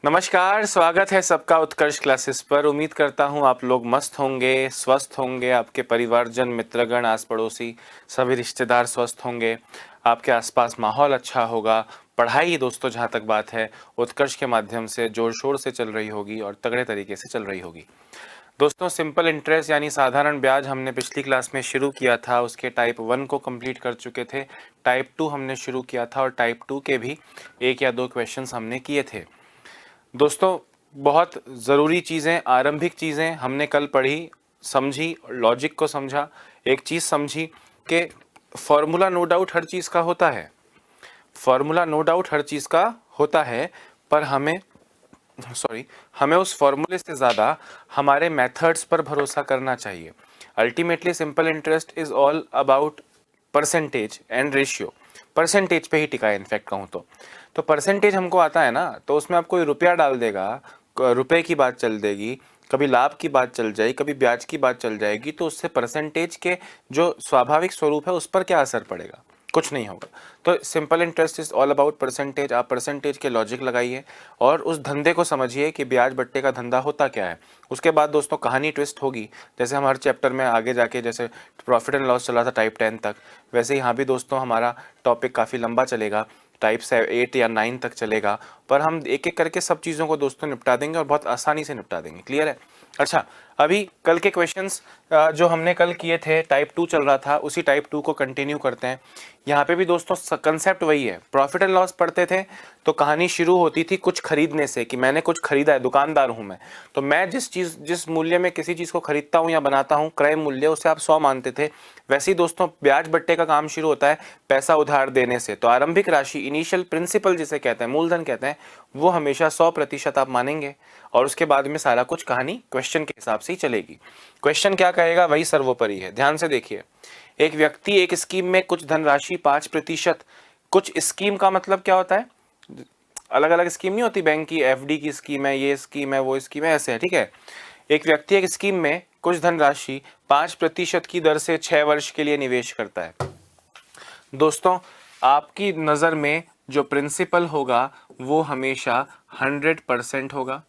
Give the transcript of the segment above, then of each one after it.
नमस्कार, स्वागत है सबका उत्कर्ष क्लासेस पर। उम्मीद करता हूँ आप लोग मस्त होंगे, स्वस्थ होंगे, आपके परिवारजन, मित्रगण, आस पड़ोसी सभी रिश्तेदार स्वस्थ होंगे, आपके आसपास माहौल अच्छा होगा। पढ़ाई दोस्तों जहाँ तक बात है उत्कर्ष के माध्यम से जोर शोर से चल रही होगी और तगड़े तरीके से चल रही होगी। दोस्तों सिंपल इंटरेस्ट यानी साधारण ब्याज हमने पिछली क्लास में शुरू किया था, उसके टाइप 1 को कंप्लीट कर चुके थे। टाइप 2 हमने शुरू किया था और टाइप 2 के भी 1 या 2 क्वेश्चंस हमने किए थे। दोस्तों बहुत ज़रूरी चीज़ें, आरंभिक चीज़ें हमने कल पढ़ी, समझी, लॉजिक को समझा। एक चीज़ समझी कि फॉर्मूला नो डाउट हर चीज़ का होता है, फॉर्मूला नो डाउट हर चीज़ का होता है, पर हमें उस फॉर्मूले से ज़्यादा हमारे मेथड्स पर भरोसा करना चाहिए। Ultimately simple interest is all about percentage and ratio. Percentage पे ही टिका है इनफैक्ट कहूँ तो परसेंटेज हमको आता है ना, तो उसमें आप कोई रुपया डाल देगा, रुपए की बात चल देगी, कभी लाभ की बात चल जाएगी, कभी ब्याज की बात चल जाएगी, तो उससे परसेंटेज के जो स्वाभाविक स्वरूप है उस पर क्या असर पड़ेगा? कुछ नहीं होगा। तो simple interest is all about percentage. आप परसेंटेज के लॉजिक लगाइए और उस धंधे को समझिए कि ब्याज बट्टे का धंधा होता क्या है। उसके बाद दोस्तों कहानी ट्विस्ट होगी, जैसे हम हर चैप्टर में आगे जाके जैसे प्रॉफिट एंड लॉस चला था टाइप 10 तक, वैसे यहाँ भी दोस्तों हमारा टॉपिक काफ़ी लंबा चलेगा, टाइप 8 या 9 तक चलेगा, पर हम एक एक करके सब चीज़ों को दोस्तों निपटा देंगे और बहुत आसानी से निपटा देंगे। क्लियर है? अच्छा, अभी कल के क्वेश्चंस जो हमने कल किए थे, टाइप 2 चल रहा था, उसी टाइप 2 को कंटिन्यू करते हैं। यहाँ पे भी दोस्तों कंसेप्ट वही है। प्रॉफिट एंड लॉस पढ़ते थे तो कहानी शुरू होती थी कुछ खरीदने से, कि मैंने कुछ खरीदा है, दुकानदार हूँ मैं, तो मैं जिस मूल्य में किसी चीज़ को खरीदता हूँ या बनाता हूँ, क्रय मूल्य, उसे आप 100 मानते थे। वैसे ही दोस्तों ब्याज बट्टे का काम शुरू होता है पैसा उधार देने से। तो आरंभिक राशि, इनिशियल प्रिंसिपल जिसे कहते हैं, मूलधन कहते हैं, वो हमेशा 100% आप मानेंगे और उसके बाद में सारा कुछ कहानी क्वेश्चन के हिसाब से ही चलेगी। क्वेश्चन क्या कहेगा वही सर्वोपरि है। ध्यान से देखिए, एक व्यक्ति एक स्कीम में कुछ धनराशि 5%, कुछ स्कीम का मतलब क्या होता है, अलग अलग स्कीम नहीं होती, बैंक की एफडी की स्कीम है, ये स्कीम है, वो स्कीम है, ऐसे है, ठीक है। एक व्यक्ति एक स्कीम में कुछ धनराशि 5% की दर से 6 वर्ष के लिए निवेश करता है। दोस्तों आपकी नज़र में जो प्रिंसिपल होगा वो हमेशा 100% होगा,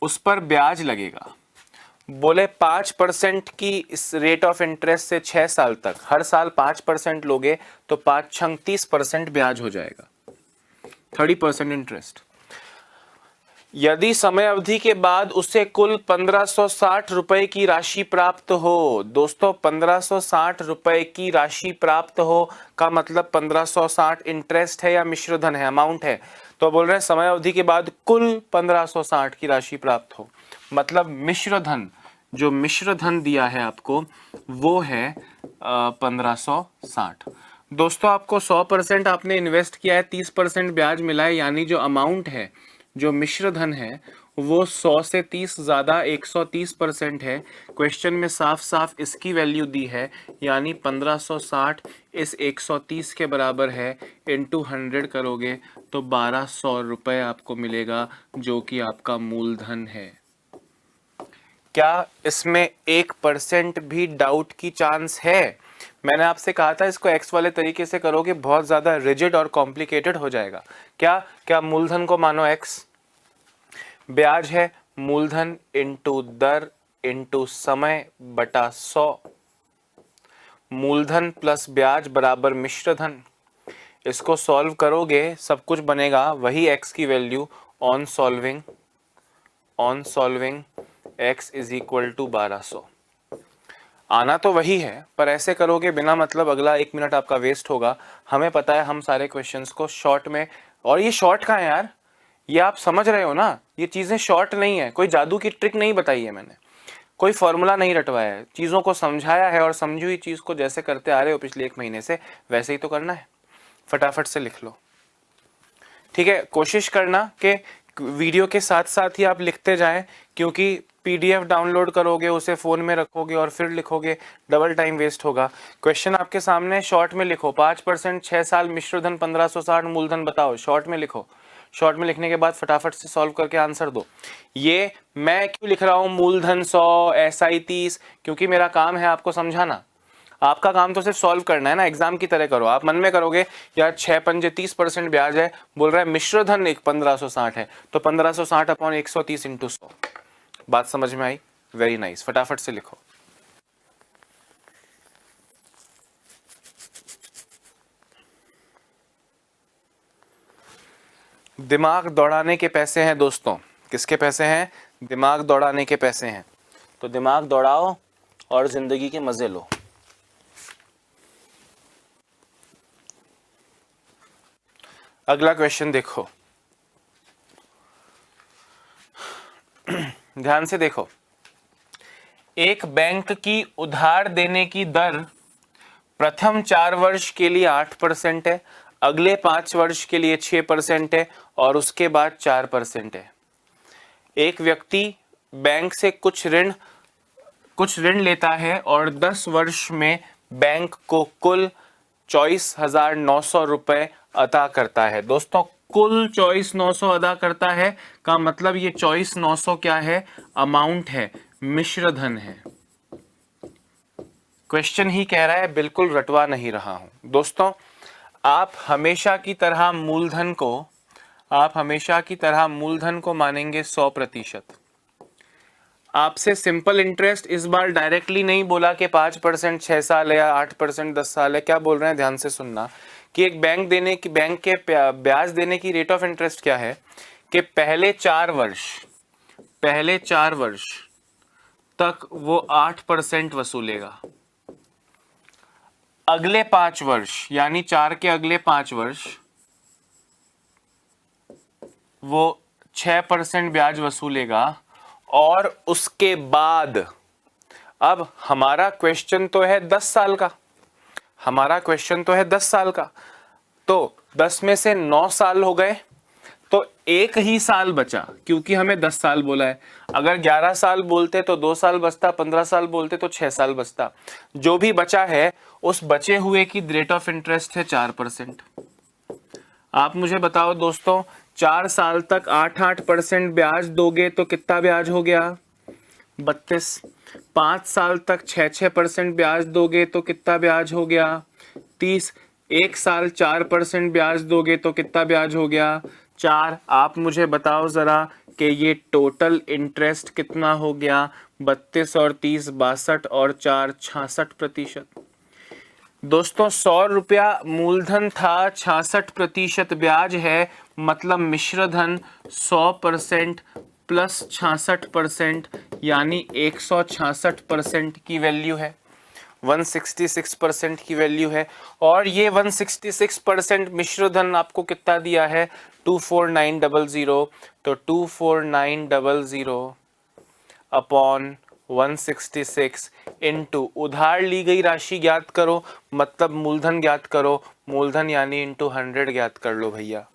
उस पर ब्याज लगेगा। बोले 5% की इस रेट ऑफ इंटरेस्ट से 6 साल तक, हर साल 5% लोगे तो 5 छंग 30% ब्याज हो जाएगा, 30% इंटरेस्ट। यदि समय अवधि के बाद उसे कुल 1560 रुपए की राशि प्राप्त हो, दोस्तों 1560 रुपए की राशि प्राप्त हो का मतलब 1560 इंटरेस्ट है या मिश्र धन है, अमाउंट है, तो बोल रहे हैं समय अवधि के बाद कुल 1560 की राशि प्राप्त हो, मतलब मिश्र धन, जो मिश्र धन दिया है आपको वो है 1560। दोस्तों आपको 100% आपने इन्वेस्ट किया है, 30% ब्याज मिला है, यानी जो अमाउंट है, जो मिश्र धन है, वो 100 से 30 ज़्यादा 130% है। क्वेश्चन में साफ साफ इसकी वैल्यू दी है, यानी 1560 इस 130 के बराबर है, इंटू 100 करोगे तो 1200 रुपये आपको मिलेगा, जो कि आपका मूलधन है। क्या इसमें 1% भी डाउट की चांस है? मैंने आपसे कहा था इसको एक्स वाले तरीके से करोगे बहुत ज़्यादा रिजिड और कॉम्प्लिकेटेड हो जाएगा। क्या मूलधन को मानो एक्स, ब्याज है मूलधन इंटू दर इंटू समय बटा 100, मूलधन प्लस ब्याज बराबर मिश्र धन। इसको सॉल्व करोगे सब कुछ बनेगा वही एक्स की value, on solving x is equal to 1200। आना तो वही है, पर ऐसे करोगे बिना मतलब अगला 1 मिनट आपका वेस्ट होगा। हमें पता है हम सारे क्वेश्चंस को शॉर्ट में, और ये शॉर्ट कहाँ है यार, ये आप समझ रहे हो ना, ये चीज़ें शॉर्ट नहीं है, कोई जादू की ट्रिक नहीं बताई है मैंने, कोई फॉर्मूला नहीं रटवाया है, चीज़ों को समझाया है और समझी हुई चीज़ को जैसे करते आ रहे हो पिछले 1 महीने से वैसे ही तो करना है। फटाफट से लिख लो, ठीक है। कोशिश करना कि वीडियो के साथ साथ ही आप लिखते जाएं, क्योंकि पीडीएफ डाउनलोड करोगे, उसे फ़ोन में रखोगे और फिर लिखोगे, डबल टाइम वेस्ट होगा। क्वेश्चन आपके सामने, शॉर्ट में लिखो, 5% 6 साल मिश्र धन 1560 मूलधन बताओ, शॉर्ट में लिखो। शॉर्ट में लिखने के बाद फटाफट से सॉल्व करके आंसर दो। ये मैं क्यों लिख रहा हूँ मूलधन 100 एसआई 30, क्योंकि मेरा काम है आपको समझाना। आपका काम तो सिर्फ सॉल्व करना है ना, एग्जाम की तरह करो। आप मन में करोगे यार 6 पंजे 30% ब्याज है, बोल रहा है मिश्र धन एक 1560 है, तो 1560 अपॉन 130 इंटू 100। बात समझ में आई? वेरी नाइस, फटाफट से लिखो। दिमाग दौड़ाने के पैसे हैं दोस्तों। किसके पैसे हैं? दिमाग दौड़ाने के पैसे हैं। तो दिमाग दौड़ाओ और जिंदगी के मजे लो। अगला क्वेश्चन देखो, ध्यान से देखो। एक बैंक की उधार देने की दर प्रथम 4 वर्ष के लिए 8% है, अगले 5 वर्ष के लिए 6% है और उसके बाद 4% है। एक व्यक्ति बैंक से कुछ ऋण लेता है और 10 वर्ष में बैंक को कुल 24,900 रुपए अदा करता है। दोस्तों कुल 24,900 अदा करता है का मतलब ये 24,900 क्या है? अमाउंट है, मिश्र धन है। क्वेश्चन ही कह रहा है, बिल्कुल रटवा नहीं रहा हूं। दोस्तों आप हमेशा की तरह मूलधन को मानेंगे 100%। आपसे सिंपल इंटरेस्ट इस बार डायरेक्टली नहीं बोला कि 5% 6 साल है या 8% 10 साल है। क्या बोल रहे हैं? ध्यान से सुनना कि एक बैंक के ब्याज देने की रेट ऑफ इंटरेस्ट क्या है कि पहले 4 वर्ष तक वो 8% वसूलेगा, अगले 5 वर्ष यानी 4 के अगले 5 वर्ष वो 6% ब्याज वसूलेगा और उसके बाद, अब हमारा क्वेश्चन तो है 10 साल का, तो 10 में से 9 साल हो गए तो एक ही साल बचा, क्योंकि हमें 10 साल बोला है। अगर 11 साल बोलते तो 2 साल बचता, 15 साल बोलते तो 6 साल बचता। जो भी बचा है उस बचे हुए की रेट ऑफ इंटरेस्ट है 4%। आप मुझे बताओ दोस्तों, 4 साल तक 8% ब्याज दोगे तो कितना ब्याज हो गया? 32। 5 साल तक 6% ब्याज दोगे तो कितना ब्याज हो गया? 30। 1 साल 4% ब्याज दोगे तो कितना ब्याज हो गया? 4। आप मुझे बताओ जरा कि ये टोटल इंटरेस्ट कितना हो गया? 32 और 30 62 और 4 66%। दोस्तों 100 रुपया मूलधन था, 66% ब्याज है, मतलब मिश्र धन 100% प्लस 66% यानी 166% की वैल्यू है, 166% की वैल्यू है। और ये 166% मिश्र धन आपको कितना दिया है? 24900। तो 24900 अपॉन 166 इंटू उधार ली गई राशि ज्ञात करो, मतलब मूलधन ज्ञात करो। मूलधन यानी इंटू 100 ज्ञात कर लो भैया।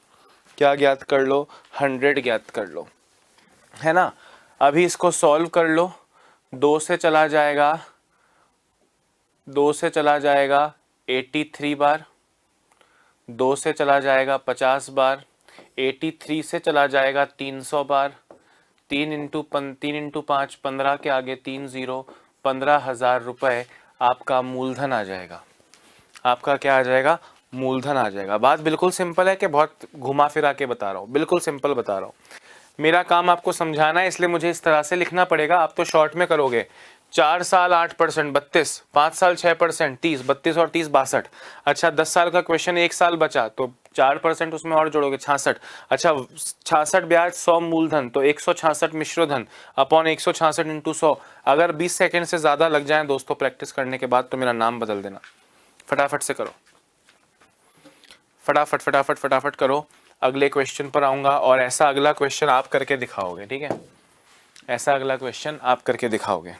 क्या ज्ञात कर लो? 100 ज्ञात कर लो, है ना। अभी इसको सॉल्व कर लो। 2 से चला जाएगा 83 बार, 2 से चला जाएगा 50 बार, 83 से चला जाएगा 300 बार, 3 इंटू 5 15 के आगे 3 0, 15,000 रुपये आपका मूलधन आ जाएगा। आपका क्या आ जाएगा? मूलधन आ जाएगा। बात बिल्कुल सिंपल है कि बहुत घुमा फिरा के बता रहा हूँ, बिल्कुल सिंपल बता रहा हूँ। मेरा काम आपको समझाना है, इसलिए मुझे इस तरह से लिखना पड़ेगा। आप तो शॉर्ट में करोगे। 4 साल 8% 32, 5 साल 6% 30, 32 और 30 62। अच्छा 10 साल का क्वेश्चन, 1 साल बचा तो 4% उसमें और जोड़ोगे 66। अच्छा 66 ब्याज 100 मूलधन तो 166 मिश्रधन अपॉन 166 इंटू 100। अगर 20 सेकेंड से ज़्यादा लग जाए दोस्तों प्रैक्टिस करने के बाद तो मेरा नाम बदल देना। फटाफट से करो, फटाफट फटाफट फटाफट करो। अगले क्वेश्चन पर आऊँगा और ऐसा अगला क्वेश्चन आप करके दिखाओगे, ठीक है? ऐसा अगला क्वेश्चन आप करके दिखाओगे।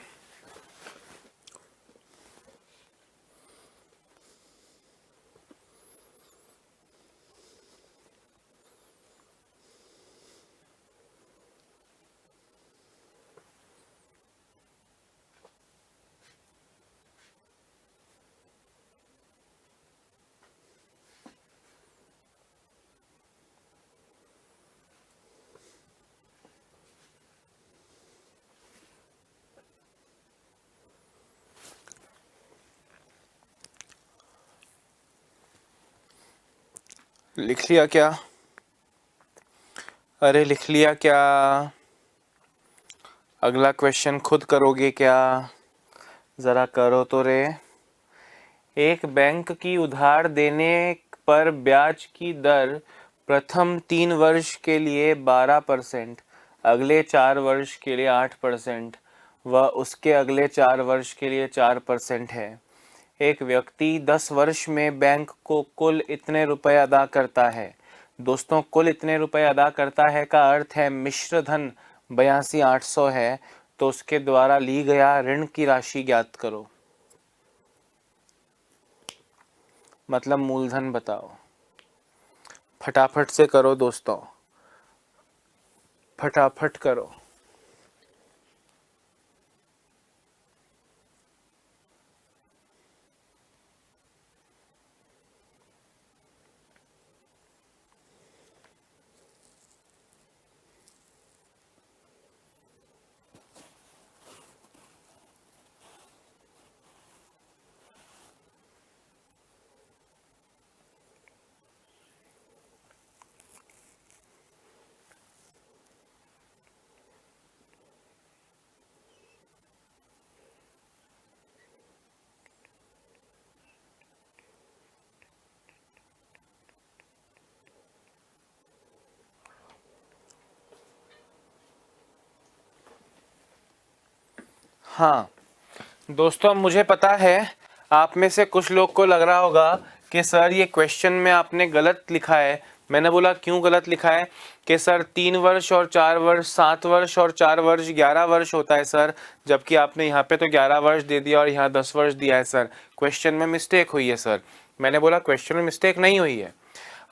लिख लिया क्या? अरे लिख लिया क्या? अगला क्वेश्चन खुद करोगे क्या? ज़रा करो तो रे। एक बैंक की उधार देने पर ब्याज की दर प्रथम 3 वर्ष के लिए 12%, अगले 4 वर्ष के लिए 8% व उसके अगले 4 वर्ष के लिए 4% है। एक व्यक्ति 10 वर्ष में बैंक को कुल इतने रुपए अदा करता है। दोस्तों, कुल इतने रुपए अदा करता है का अर्थ है मिश्र धन 82,800 है, तो उसके द्वारा ली गया ऋण की राशि ज्ञात करो। मतलब मूलधन बताओ। फटाफट से करो दोस्तों, फटाफट करो। हाँ दोस्तों, मुझे पता है आप में से कुछ लोग को लग रहा होगा कि सर ये क्वेश्चन में आपने गलत लिखा है। मैंने बोला क्यों गलत लिखा है कि सर 3 वर्ष और 4 वर्ष, 7 वर्ष और 4 वर्ष 11 वर्ष होता है सर, जबकि आपने यहाँ पे तो 11 वर्ष दे दिया और यहाँ 10 वर्ष दिया है सर, क्वेश्चन में मिस्टेक हुई है सर। मैंने बोला क्वेश्चन में मिस्टेक नहीं हुई है,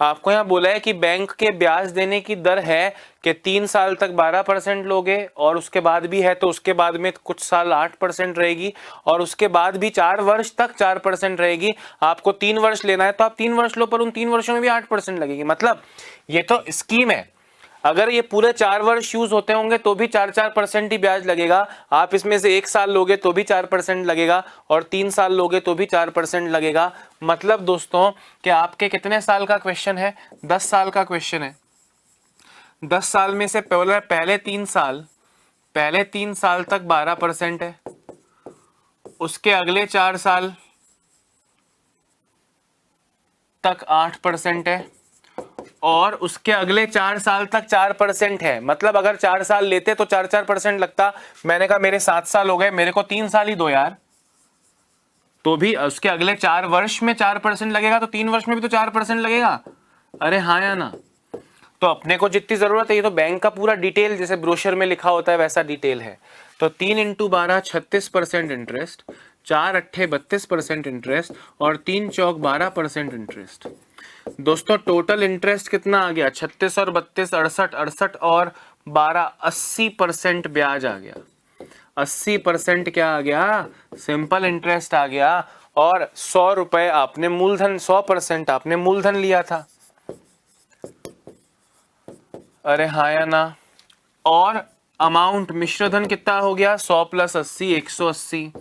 आपको यहाँ बोला है कि बैंक के ब्याज देने की दर है कि 3 साल तक 12% लोगे और उसके बाद भी है तो उसके बाद में कुछ साल 8% रहेगी और उसके बाद भी 4 वर्ष तक 4% रहेगी। आपको 3 वर्ष लेना है तो आप 3 वर्ष लो, पर उन 3 वर्षों में भी 8% लगेगी। मतलब ये तो स्कीम है, अगर ये पूरे 4 वर्ष यूज होते होंगे तो भी 4% ही ब्याज लगेगा। आप इसमें से 1 साल लोगे तो भी 4% लगेगा और 3 साल लोगे तो भी 4% लगेगा। मतलब दोस्तों कि आपके कितने साल का क्वेश्चन है? 10 साल का क्वेश्चन है। 10 साल में से पहले 3 साल तक 12% है, उसके अगले 4 साल तक 8% है और उसके अगले 4 साल तक 4% है। मतलब अगर 4 साल लेते तो 4% लगता। मैंने कहा मेरे 7 साल हो गए, मेरे को 3 साल ही दो यार, तो भी उसके अगले 4 वर्ष में 4% लगेगा तो 3 वर्ष में भी तो 4% लगेगा। अरे हाँ या ना? तो अपने को जितनी जरूरत है, ये तो बैंक का पूरा डिटेल जैसे ब्रोशर में लिखा होता है वैसा डिटेल है। तो 3 × 12 36% इंटरेस्ट, 4 अट्ठे 32% इंटरेस्ट और 3 चौक 12% इंटरेस्ट। दोस्तों टोटल इंटरेस्ट कितना आ गया? 36 और 32 68, 68 और 12 80% ब्याज आ गया। 80% क्या आ गया? सिंपल इंटरेस्ट आ गया। और 100 रुपए आपने मूलधन, 100% आपने मूलधन लिया था। अरे हाँ या ना? और अमाउंट मिश्रधन कितना हो गया? 100 + 80 180,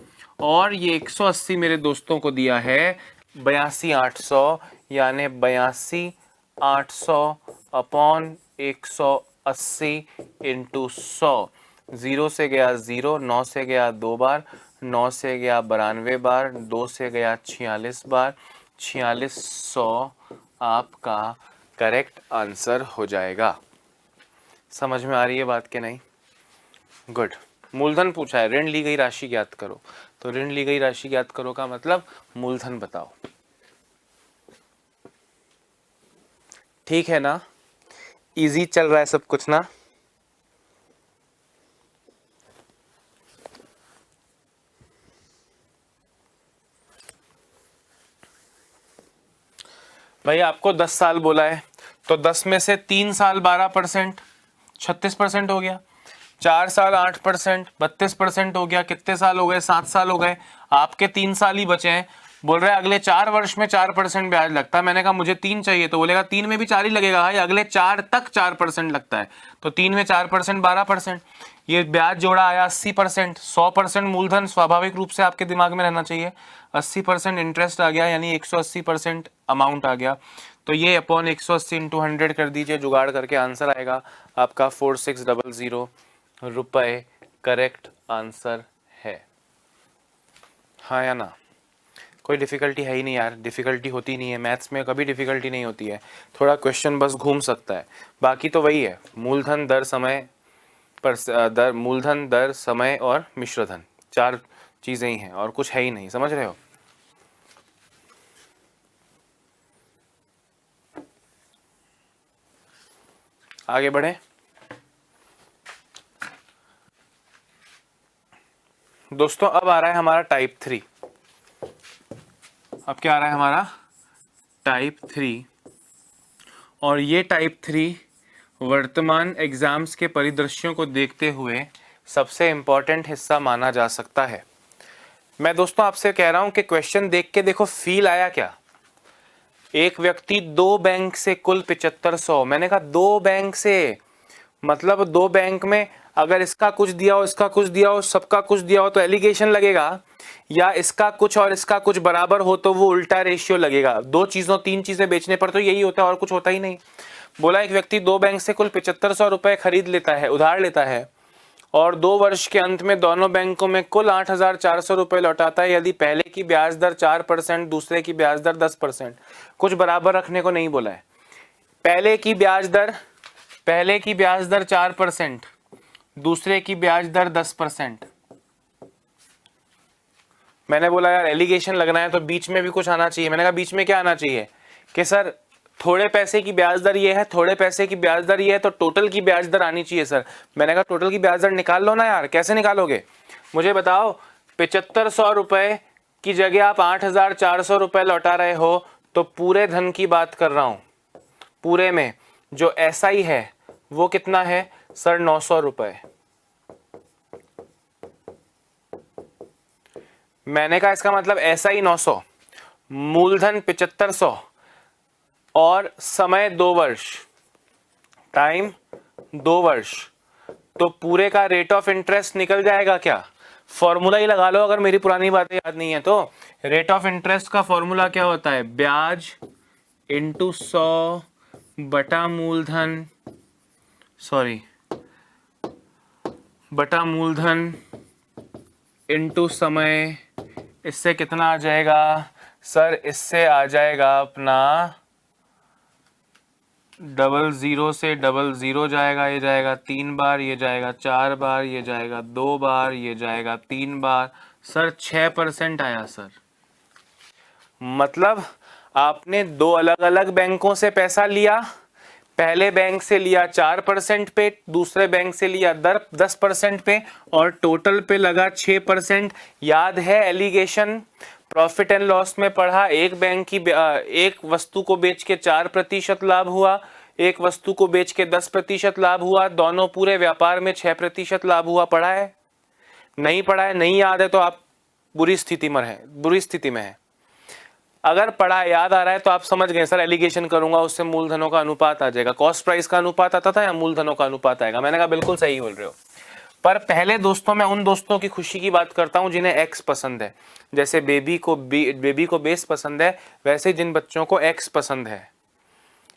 और ये 180 मेरे दोस्तों को दिया है 82,800, यानी 82,800 अपॉन 180 × 100। 0 से गया 0, 9 से गया 2 बार, 9 से गया 92 बार, 2 से गया 46 बार, 4600 आपका करेक्ट आंसर हो जाएगा। समझ में आ रही है बात कि नहीं? गुड। मूलधन पूछा है, ऋण ली गई राशि ज्ञात करो। तो ऋण ली गई राशि ज्ञात करो का मतलब मूलधन बताओ। ठीक है ना? इजी चल रहा है सब कुछ ना? भाई आपको 10 साल बोला है तो 10 में से 3 साल 12%, 36% हो गया। 4 साल 8%, 32% हो गया। कितने साल हो गए? 7 साल हो गए। आपके 3 साल ही बचे हैं। बोल रहे हैं अगले 4 वर्ष में 4% ब्याज लगता है। मैंने कहा मुझे 3 चाहिए, तो बोलेगा 3 में भी 4 ही लगेगा भाई, अगले 4 तक 4% लगता है। तो 3 में 4% 12%, ये ब्याज जोड़ा आया 80%, 100% मूलधन स्वाभाविक रूप से आपके दिमाग में रहना चाहिए, 80% इंटरेस्ट आ गया यानी 180% अमाउंट आ गया, तो ये अपॉन 180 इंटू 100 कर दीजिए, जुगाड़ करके आंसर आएगा आपका 4600 रुपये करेक्ट आंसर है। हाँ या ना? कोई डिफ़िकल्टी है ही नहीं यार, डिफ़िकल्टी होती नहीं है मैथ्स में, कभी डिफ़िकल्टी नहीं होती है, थोड़ा क्वेश्चन बस घूम सकता है, बाकी तो वही है, मूलधन दर समय पर मूलधन दर समय और मिश्रधन, 4 चीज़ें ही हैं और कुछ है ही नहीं, समझ रहे हो? आगे बढ़े। दोस्तों अब आ रहा है हमारा टाइप 3। अब क्या आ रहा है हमारा? टाइप 3। और ये टाइप 3 वर्तमान एग्जाम्स के परिदृश्यों को देखते हुए सबसे इम्पोर्टेंट हिस्सा माना जा सकता है। मैं दोस्तों आपसे कह रहा हूं कि क्वेश्चन देख के देखो फील आया क्या? एक व्यक्ति 2 बैंक से कुल 7500, मैंने कहा 2 बैंक से, मतलब 2 बैंक में अगर इसका कुछ दिया हो, इसका कुछ दिया हो, सबका कुछ दिया हो तो एलिगेशन लगेगा, या इसका कुछ और इसका कुछ बराबर हो तो वो उल्टा रेशियो लगेगा। 2 चीज़ों 3 चीज़ें बेचने पर तो यही होता है और कुछ होता ही नहीं। बोला एक व्यक्ति 2 बैंक से कुल 7500 रुपये खरीद लेता है, उधार लेता है, और 2 वर्ष के अंत में दोनों बैंकों में कुल 8400 रुपये लौटाता है यदि पहले की ब्याज दर 4%, दूसरे की ब्याज दर 10%। कुछ बराबर रखने को नहीं बोला है। पहले की ब्याज दर 4%, दूसरे की ब्याज दर 10%। मैंने बोला यार एलिगेशन लगना है तो बीच में भी कुछ आना चाहिए। मैंने कहा बीच में क्या आना चाहिए कि सर थोड़े पैसे की ब्याज दर ये है, थोड़े पैसे की ब्याज दर ये है, तो टोटल की ब्याज दर आनी चाहिए सर। मैंने कहा टोटल की ब्याज दर निकाल लो ना यार। कैसे निकालोगे मुझे बताओ? 7500 रुपये की जगह आप 8400 रुपये लौटा रहे हो, तो पूरे धन की बात कर रहा हूँ। पूरे में जो SI है वो कितना है सर? 900 रुपये। मैंने कहा इसका मतलब SI 900, मूलधन 7500 और समय 2 वर्ष, टाइम 2 वर्ष, तो पूरे का रेट ऑफ इंटरेस्ट निकल जाएगा क्या? फॉर्मूला ही लगा लो अगर मेरी पुरानी बातें याद नहीं है तो। रेट ऑफ इंटरेस्ट का फॉर्मूला क्या होता है? ब्याज इंटू 100 बटा मूलधन, बटा मूलधन इंटू समय। इससे कितना आ जाएगा सर? इससे आ जाएगा अपना 00 से 00 जाएगा, ये जाएगा 3 बार, ये जाएगा 4 बार, ये जाएगा 2 बार, ये जाएगा 3 बार। सर 6% आया सर। मतलब आपने 2 अलग अलग बैंकों से पैसा लिया। पहले बैंक से लिया 4% पे, दूसरे बैंक से लिया 10% पे, और टोटल पे लगा 6%। याद है एलिगेशन? प्रॉफिट एंड लॉस में पढ़ा, एक वस्तु को बेच के 4% लाभ हुआ, एक वस्तु को बेच के 10% लाभ हुआ, दोनों पूरे व्यापार में 6% लाभ हुआ। पढ़ा है? नहीं पढ़ा है, नहीं याद है तो आप बुरी स्थिति में है। अगर पढ़ा याद आ रहा है तो आप समझ गए सर एलिगेशन करूंगा उससे मूलधनों का अनुपात आ जाएगा। कॉस्ट प्राइस का अनुपात आता था या मूलधनों का अनुपात आएगा? मैंने कहा बिल्कुल सही बोल रहे हो। पर पहले दोस्तों मैं उन दोस्तों की खुशी की बात करता हूं जिन्हें एक्स पसंद है। जैसे बेबी को बेस पसंद है, वैसे जिन बच्चों को एक्स पसंद है।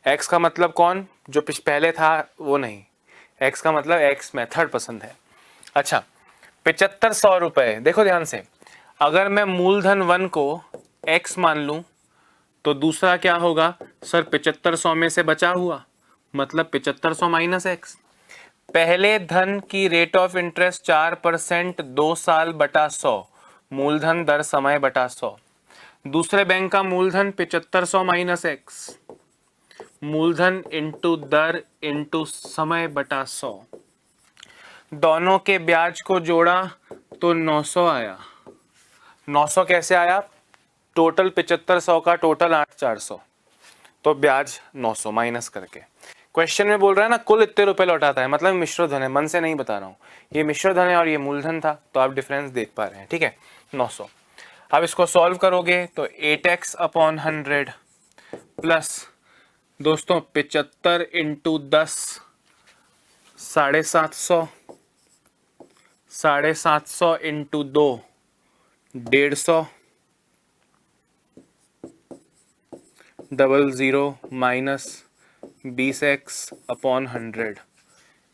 एक्स का मतलब कौन? जो पहले था वो नहीं। एक्स का मतलब एक्स मेथड पसंद है। अच्छा 7500 रुपये, देखो ध्यान से, अगर मैं मूलधन 1 को एक्स मान लूं तो दूसरा क्या होगा सर? 7500 में से बचा हुआ, मतलब 7500 माइनस एक्स। पहले धन की रेट ऑफ इंटरेस्ट 4%, 2 साल बटा 100, मूलधन दर समय बटा 100। दूसरे बैंक का मूलधन 7500 माइनस एक्स, मूलधन इंटू दर इंटू समय बटा 100। दोनों के ब्याज को जोड़ा तो 900 आया। 900 कैसे आया? टोटल 7500 का टोटल 8400, तो ब्याज 900 माइनस करके। क्वेश्चन में बोल रहा है ना कुल इतने रुपए लौटाता है, मतलब मिश्र धन है, मन से नहीं बता रहा हूँ। ये मिश्र धन है और ये मूलधन था, तो आप डिफरेंस देख पा रहे हैं। ठीक है 900। अब इसको सॉल्व करोगे तो 8x अपॉन 100 प्लस दोस्तों 75 into 10 750 750 into 2 150 00 minus 20x upon 100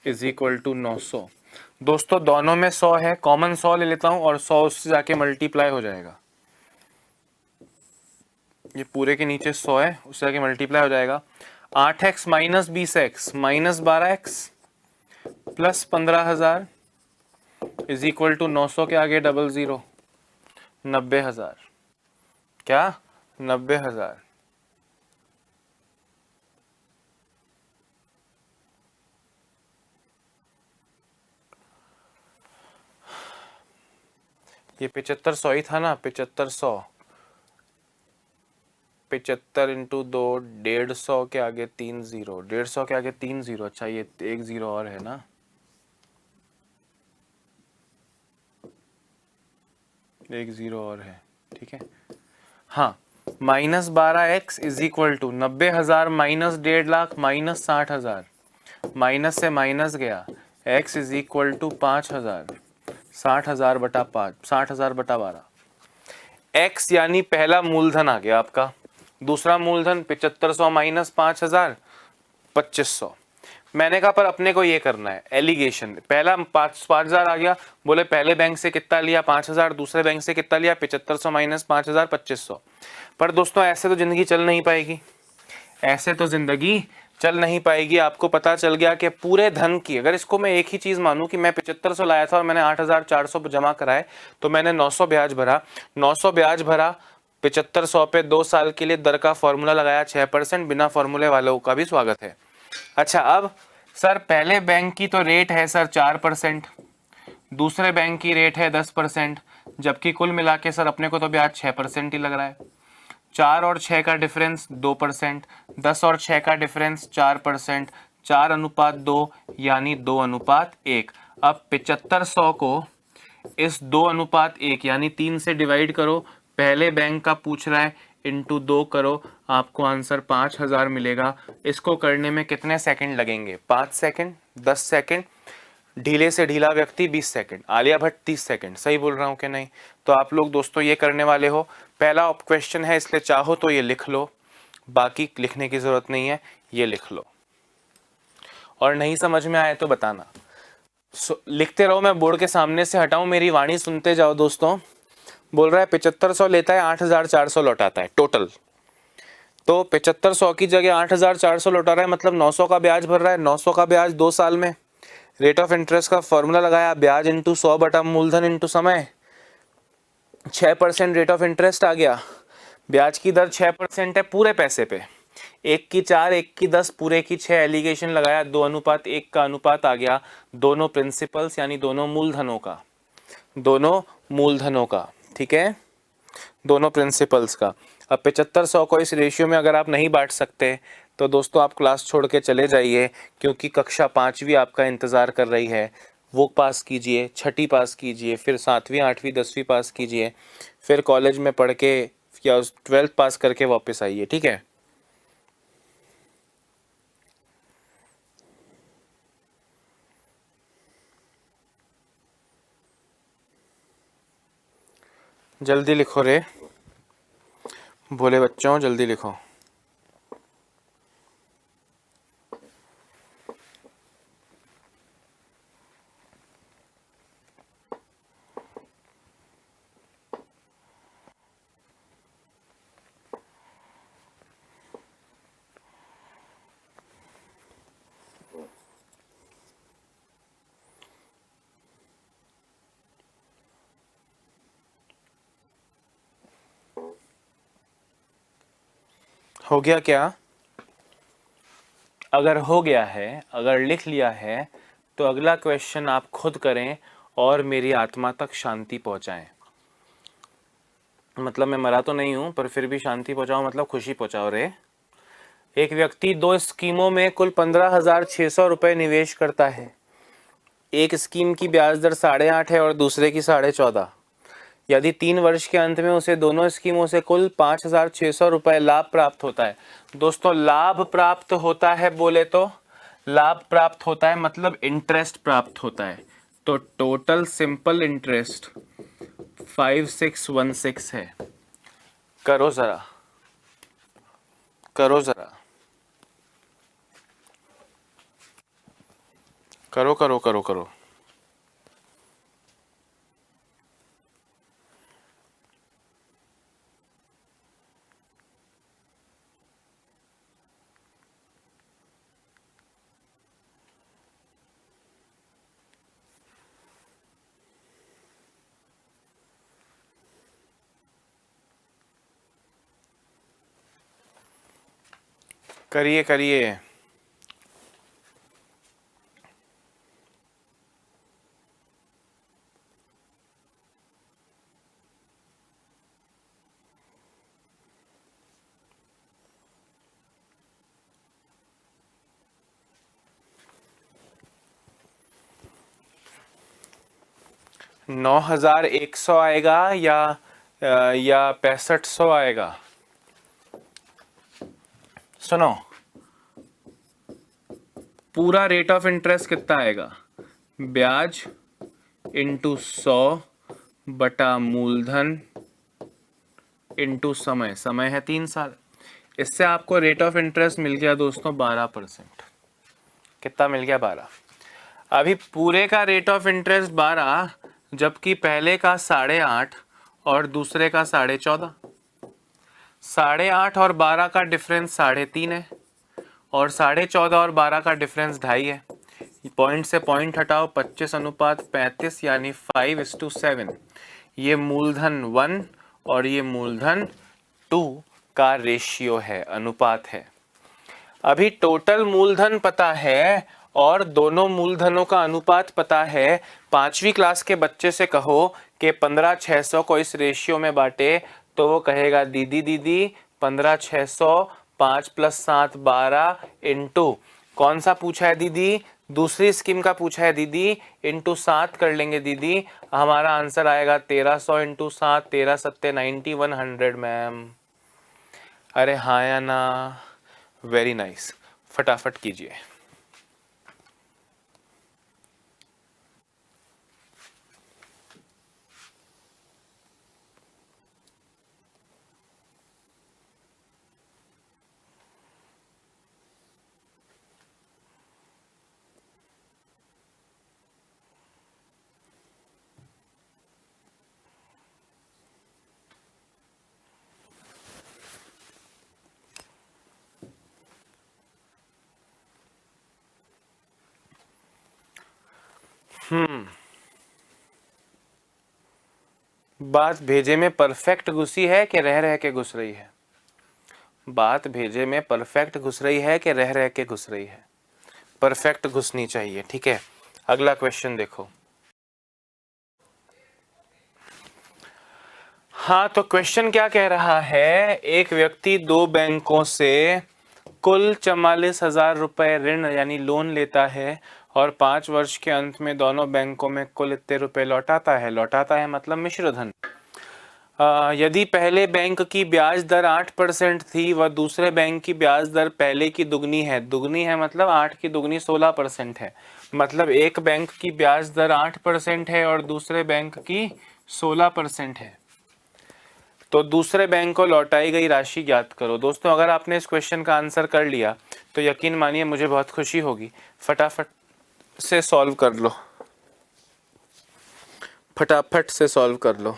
is equal to 900। दोस्तों दोनों में 100 है, कॉमन 100 ले लेता हूं और 100 उससे जाके मल्टीप्लाई हो जाएगा। ये पूरे के नीचे 100 है, उससे जाके मल्टीप्लाई हो जाएगा। 8x minus 20x minus 12x plus 15,000 is equal to 900 के आगे 00 90,000। क्या 90,000। ये 7500 ही था ना, 7500 75 इंटू 2 150 के आगे 3 0 150 के आगे 3 0। अच्छा ये एक 0 और है ना, एक 0 और है, ठीक है। हाँ minus 12x is equal to 90,000 minus 1.5 lakh minus 60,000, minus से माइनस गया, x इज इक्वल टू 5,000 60,000 बटा 5 60,000 बटा 12। x यानी पहला मूलधन आ गया आपका, दूसरा मूलधन 7500 माइनस 5,000 2500। मैंने कहा पर अपने को ये करना है एलिगेशन। पहला 5,000 आ गया, बोले पहले बैंक से कितना लिया 5,000, दूसरे बैंक से कितना लिया 7500 माइनस 5,000 2500। पर दोस्तों ऐसे तो जिंदगी चल नहीं पाएगी, ऐसे तो जिंदगी चल नहीं पाएगी। आपको पता चल गया कि पूरे धन की, अगर इसको मैं एक ही चीज मानूं कि मैं 7500 लाया था और मैंने 8,400 जमा कराए तो मैंने 900 ब्याज भरा, 900 ब्याज भरा 7500 पे 2 साल के लिए दर का फॉर्मूला लगाया 6%। बिना फॉर्मूले वालों का भी स्वागत है। अच्छा अब सर पहले बैंक की तो रेट है सर 4%, दूसरे बैंक की रेट है 10%, जबकि कुल मिला के सर अपने को तो ब्याज 6% ही लग रहा है। 4 और 6 का डिफरेंस 2%, 10 और 6 का डिफरेंस 4%, 4:2 यानी 2:1। अब 7500 को इस 2:1 यानी 3 से डिवाइड करो, पहले बैंक का पूछ रहा है, इंटू 2 करो, आपको आंसर 5,000 मिलेगा। इसको करने में कितने सेकंड लगेंगे? 5 सेकंड, 10 सेकंड, ढीले से ढीला व्यक्ति 20 सेकंड, आलिया भट्ट 30 सेकंड। सही बोल रहा हूँ कि नहीं? तो आप लोग दोस्तों ये करने वाले हो। पहला क्वेश्चन है इसलिए चाहो तो ये लिख लो, बाकी लिखने की जरूरत नहीं है, ये लिख लो और नहीं समझ में आए तो बताना। लिखते रहो, मैं बोर्ड के सामने से हटाऊं, मेरी वाणी सुनते जाओ दोस्तों। बोल रहा है 7500 लेता है 8,400 लौटाता है टोटल, तो 7500 की जगह 8,400 लौटा रहा है, मतलब 900 का ब्याज भर रहा है। 900 का ब्याज 2 साल में, रेट ऑफ इंटरेस्ट का फॉर्मूला लगाया, ब्याज इंटू 100 बटा मूलधन इंटू समय, 6% रेट ऑफ इंटरेस्ट आ गया। ब्याज की दर 6% है पूरे पैसे पे, 1 की 4 1 की 10 पूरे की 6 एलिगेशन लगाया, 2:1 का अनुपात आ गया दोनों प्रिंसिपल्स यानी दोनों मूलधनों का, दोनों मूलधनों का, ठीक है, दोनों प्रिंसिपल्स का। अब 7500 को इस रेशियो में अगर आप नहीं बांट सकते तो दोस्तों आप क्लास छोड़ के चले जाइए, क्योंकि कक्षा 5वीं आपका इंतज़ार कर रही है। वो पास कीजिए, 6ठी पास कीजिए, फिर 7वीं 8वीं 10वीं पास कीजिए, फिर कॉलेज में पढ़ के या 12th पास करके वापस आइए, ठीक है। जल्दी लिखो रे भोले बच्चों, जल्दी लिखो। हो गया क्या? अगर हो गया है, अगर लिख लिया है, तो अगला क्वेश्चन आप खुद करें और मेरी आत्मा तक शांति पहुंचाएं। मतलब मैं मरा तो नहीं हूं, पर फिर भी शांति पहुंचाओ मतलब खुशी पहुंचाओ रे। एक व्यक्ति 2 स्कीमों में कुल 15,600 रुपये निवेश करता है। एक स्कीम की ब्याज दर 8.5 है और दूसरे की 14.5। यदि 3 वर्ष के अंत में उसे दोनों स्कीमों से कुल 5,600 रुपये लाभ प्राप्त होता है। दोस्तों लाभ प्राप्त होता है, बोले तो लाभ प्राप्त होता है मतलब इंटरेस्ट प्राप्त होता है, तो टोटल सिंपल इंटरेस्ट 5616 है। करो जरा, करो जरा, करो करो करो करो। करिए करिए। नौ हजार एक सौ आएगा या 6500 आएगा? सुनो, पूरा रेट ऑफ इंटरेस्ट कितना आएगा? ब्याज इंटू 100 बटा मूलधन इंटू समय, समय है 3 साल। इससे आपको रेट ऑफ इंटरेस्ट मिल गया दोस्तों 12%। कितना मिल गया? 12। अभी पूरे का रेट ऑफ इंटरेस्ट 12, जबकि पहले का 8.5 और दूसरे का 14.5। 8.5 और 12 का डिफरेंस 3.5 है, और 14.5 और 12 का डिफरेंस 2.5 है। पॉइंट से पॉइंट हटाओ, 25:35 यानी 5:7। ये मूलधन 1 और ये मूलधन 2 का रेशियो है, अनुपात है। अभी टोटल मूलधन पता है और दोनों मूलधनों का अनुपात पता है। 5वीं क्लास के बच्चे से कहो कि 15,600 को इस रेशियो में बांटे, तो वो कहेगा दीदी दीदी 15,600 5 + 7 12 इंटू कौन सा पूछा है दीदी? दूसरी स्कीम का पूछा है दीदी। इंटू 7 कर लेंगे दीदी, हमारा आंसर आएगा 1300 इंटू 7, 13 7 90 100 मैम। अरे हाँ या ना? वेरी नाइस, फटाफट कीजिए। बात भेजे में परफेक्ट घुसी है कि रह रह के घुस रही है? बात भेजे में परफेक्ट घुस रही है कि रह रह के घुस रही है? परफेक्ट घुसनी चाहिए, ठीक है। अगला क्वेश्चन देखो। हाँ, तो क्वेश्चन क्या कह रहा है? एक व्यक्ति 2 बैंकों से कुल 44,000 रुपए ऋण यानी लोन लेता है और 5 वर्ष के अंत में दोनों बैंकों में कुल इतने रुपए लौटाता है। लौटाता है मतलब मिश्र धन। यदि पहले बैंक की ब्याज दर 8% थी व दूसरे बैंक की ब्याज दर पहले की दुगनी है। दुगनी है मतलब 8 की दुगनी 16% है। मतलब एक बैंक की ब्याज दर 8% है और दूसरे बैंक की 16% है। तो दूसरे बैंक को लौटाई गई राशि ज्ञात करो। दोस्तों, अगर आपने इस क्वेश्चन का आंसर कर लिया तो यकीन मानिए मुझे बहुत खुशी होगी। फटाफट से सॉल्व कर लो, फटाफट से सॉल्व कर लो।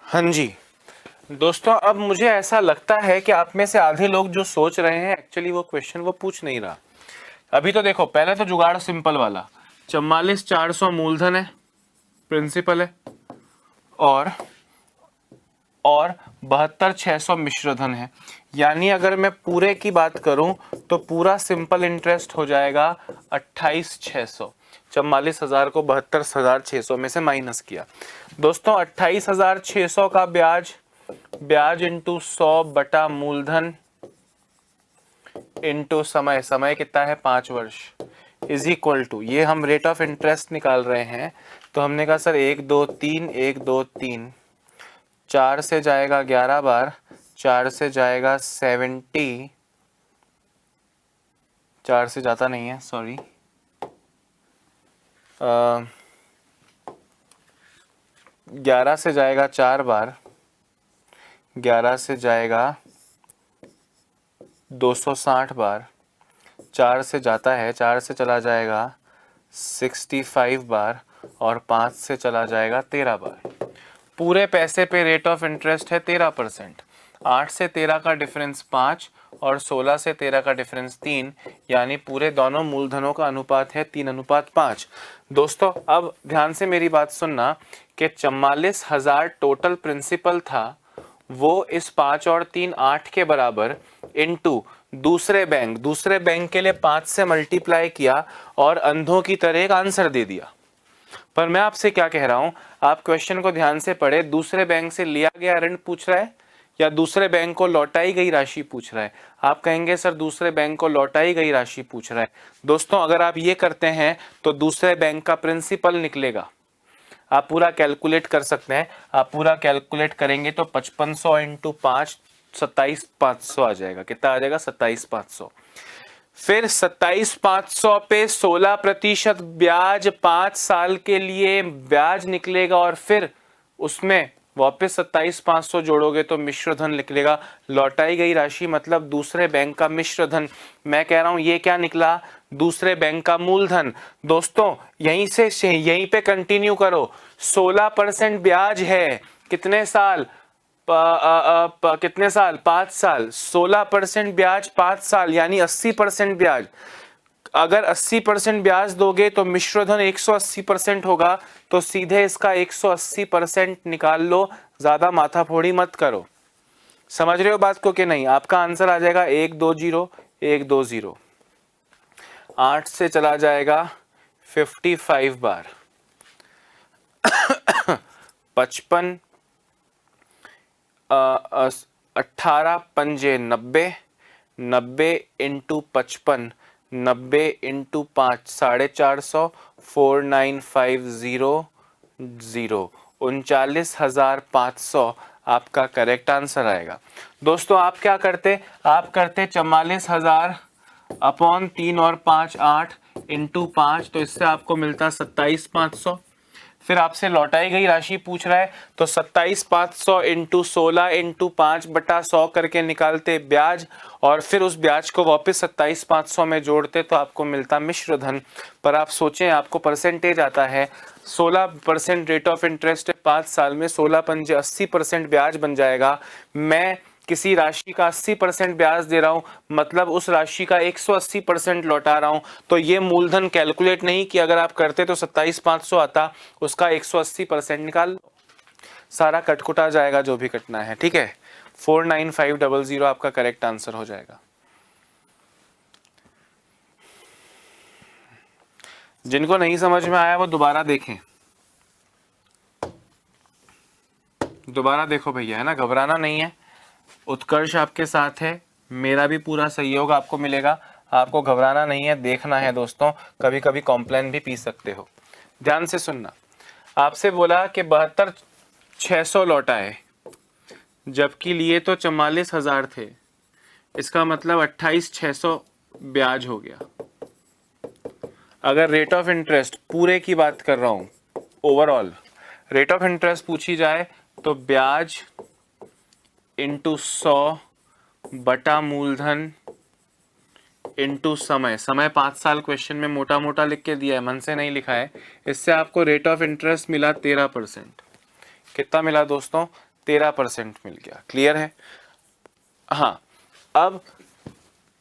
हाँ जी दोस्तों, अब मुझे ऐसा लगता है कि आप में से आधे लोग जो सोच रहे हैं एक्चुअली वो क्वेश्चन वो पूछ नहीं रहा। अभी तो देखो, पहले तो जुगाड़ सिंपल वाला, 44,400 मूलधन है, प्रिंसिपल है, और 72,600 मिश्रधन है। यानी अगर मैं पूरे की बात करूं तो पूरा सिंपल इंटरेस्ट हो जाएगा 28,600। 44,000 को 72,600 में से माइनस किया। दोस्तों 28,600 का ब्याज इंटू 100 बटा मूलधन इंटू समय, समय कितना है 5 वर्ष, इज इक्वल टू, ये हम रेट ऑफ इंटरेस्ट निकाल रहे हैं। तो हमने कहा सर 1 2 3 1 2 3, 4 से जाएगा 11 बार, 4 से जाएगा 70, 4 से जाता नहीं है सॉरी, 11 से जाएगा 4 बार, 11 से जाएगा 260 बार, 4 से जाता है, 4 से चला जाएगा 65 बार, और 5 से चला जाएगा 13 बार। पूरे पैसे पे रेट ऑफ इंटरेस्ट है 13%। 8 से 13 का डिफरेंस 5 और 16 से 13 का डिफरेंस 3, यानी पूरे दोनों मूलधनों का अनुपात है 3:5। दोस्तों अब ध्यान से मेरी बात सुनना कि 44,000 टोटल प्रिंसिपल था, वो इस 5 और 3 8 के बराबर इनटू दूसरे बैंक के लिए 5 से मल्टीप्लाई किया और अंधों की तरह एक आंसर दे दिया। पर मैं आपसे क्या कह रहा हूं, आप क्वेश्चन को ध्यान से पढ़े। दूसरे बैंक से लिया गया ऋण पूछ रहा है या दूसरे बैंक को लौटाई गई राशि पूछ रहा है? आप कहेंगे सर दूसरे बैंक को लौटाई गई राशि पूछ रहा है। दोस्तों अगर आप ये करते हैं तो दूसरे बैंक का प्रिंसिपल निकलेगा। आप पूरा कैलकुलेट कर सकते हैं। आप पूरा कैलकुलेट करेंगे तो 5500 इंटू 5 27,500 आ जाएगा। कितना आ जाएगा? 27,500। फिर 27,500 पे 16% ब्याज 5 साल के लिए ब्याज निकलेगा, और फिर उसमें वापस 27,500 जोड़ोगे तो मिश्रधन निकलेगा। लौटाई गई राशि मतलब दूसरे बैंक का मिश्रधन। मैं कह रहा हूं ये क्या निकला? दूसरे बैंक का मूलधन। दोस्तों यहीं से यहीं पे कंटिन्यू करो। 16% ब्याज है, कितने साल? कितने साल? 5 साल। 16% ब्याज 5 साल यानी 80% ब्याज। अगर 80% ब्याज दोगे तो मिश्रधन 180% होगा, तो सीधे इसका 180% निकाल लो। ज्यादा माथाफोड़ी मत करो। समझ रहे हो बात को कि नहीं? आपका आंसर आ जाएगा 120 120। 8 से चला जाएगा 55 बार, 55 18 पंजे 90, 90 इंटू 55, 90 इंटू 5 450, 49,500, 39,500 आपका करेक्ट आंसर आएगा। दोस्तों आप क्या करते? आप करते 44,000 अपॉन 3 और 5 8 इंटू 5, तो इससे आपको मिलता 27,500। फिर आपसे लौटाई गई राशि पूछ रहा है तो 27,500 इंटू 16 इंटू 5 बटा 100 करके निकालते ब्याज, और फिर उस ब्याज को वापस 27,500 में जोड़ते तो आपको मिलता मिश्रधन। पर आप सोचें, आपको परसेंटेज आता है 16% रेट ऑफ इंटरेस्ट 5 साल में, 16 पंजे 80% ब्याज बन जाएगा। मैं किसी राशि का 80% ब्याज दे रहा हूं, मतलब उस राशि का 180% लौटा रहा हूं। तो ये मूलधन कैलकुलेट नहीं कि अगर आप करते तो 27,500 आता, उसका 180% निकाल लो। सारा कटकुटा जाएगा जो भी कटना है, ठीक है। 49500 आपका करेक्ट आंसर हो जाएगा। जिनको नहीं समझ में आया वो दोबारा देखें, दोबारा देखो भैया, है ना, घबराना नहीं है। उत्कर्ष आपके साथ है, मेरा भी पूरा सहयोग आपको मिलेगा। आपको घबराना नहीं है, देखना है दोस्तों। कभी कभी कॉम्प्लेन भी पी सकते हो। ध्यान से सुनना। आपसे बोला कि 72,600 लौटा है, जबकि लिए तो 44,000 थे। इसका मतलब 28,600 ब्याज हो गया। अगर रेट ऑफ इंटरेस्ट पूरे की बात कर रहा हूं, ओवरऑल रेट ऑफ इंटरेस्ट पूछी जाए तो ब्याज इंटू 100 बटा मूलधन इंटू समय। समय 5 साल क्वेश्चन में मोटा मोटा लिख के दिया है, मन से नहीं लिखा है। इससे आपको रेट ऑफ इंटरेस्ट मिला 13%। कितना मिला दोस्तों? 13% मिल गया। क्लियर है? हाँ, अब